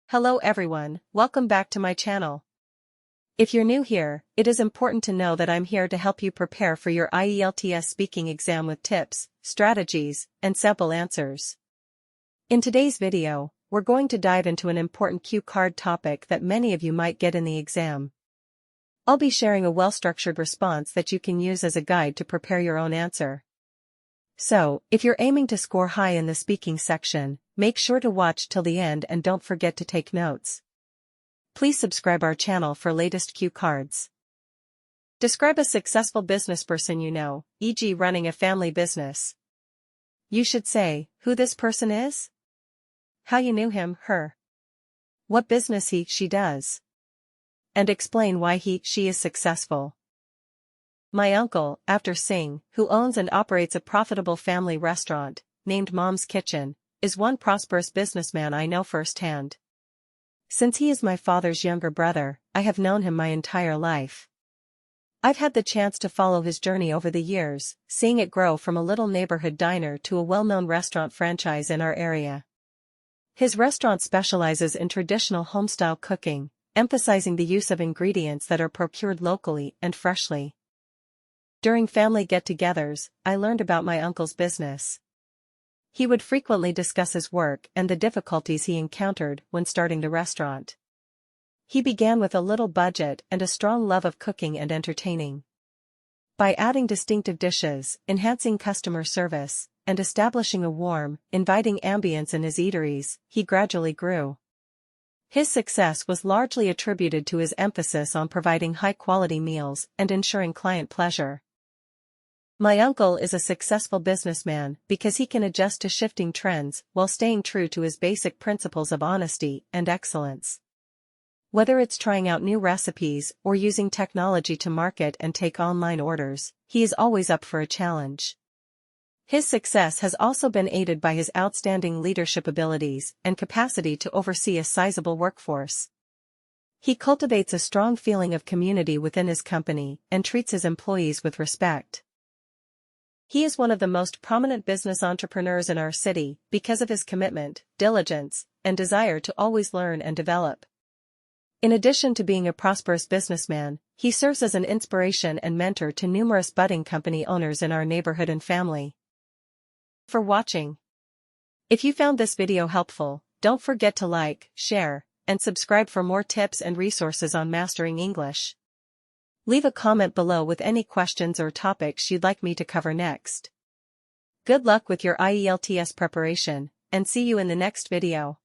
Hello everyone, welcome back to my channel. If you're new here, it is important to know that I'm here to help you prepare for your IELTS speaking exam with tips, strategies, and sample answers. In today's video, we're going to dive into an important cue card topic that many of you might get in the exam. I'll be sharing a well-structured response that you can use as a guide to prepare your own answer. So, if you're aiming to score high in the speaking section, make sure to watch till the end and don't forget to take notes. Please subscribe our channel for latest cue cards. Describe a successful business person you know, e.g. running a family business. You should say, who this person is, how you knew him, her, what business she does, and explain why she is successful. My uncle, after Singh, who owns and operates a profitable family restaurant, named Mom's Kitchen, is one prosperous businessman I know firsthand. Since he is my father's younger brother, I have known him my entire life. I've had the chance to follow his journey over the years, seeing it grow from a little neighborhood diner to a well-known restaurant franchise in our area. His restaurant specializes in traditional home-style cooking, emphasizing the use of ingredients that are procured locally and freshly. During family get-togethers, I learned about my uncle's business. He would frequently discuss his work and the difficulties he encountered when starting the restaurant. He began with a little budget and a strong love of cooking and entertaining. By adding distinctive dishes, enhancing customer service, and establishing a warm, inviting ambience in his eateries, he gradually grew. His success was largely attributed to his emphasis on providing high-quality meals and ensuring client pleasure. My uncle is a successful businessman because he can adjust to shifting trends while staying true to his basic principles of honesty and excellence. Whether it's trying out new recipes or using technology to market and take online orders, he is always up for a challenge. His success has also been aided by his outstanding leadership abilities and capacity to oversee a sizable workforce. He cultivates a strong feeling of community within his company and treats his employees with respect. He is one of the most prominent business entrepreneurs in our city because of his commitment, diligence, and desire to always learn and develop. In addition to being a prosperous businessman, he serves as an inspiration and mentor to numerous budding company owners in our neighborhood and family. For watching. If you found this video helpful, don't forget to like, share, and subscribe for more tips and resources on mastering English. Leave a comment below with any questions or topics you'd like me to cover next. Good luck with your IELTS preparation, and see you in the next video.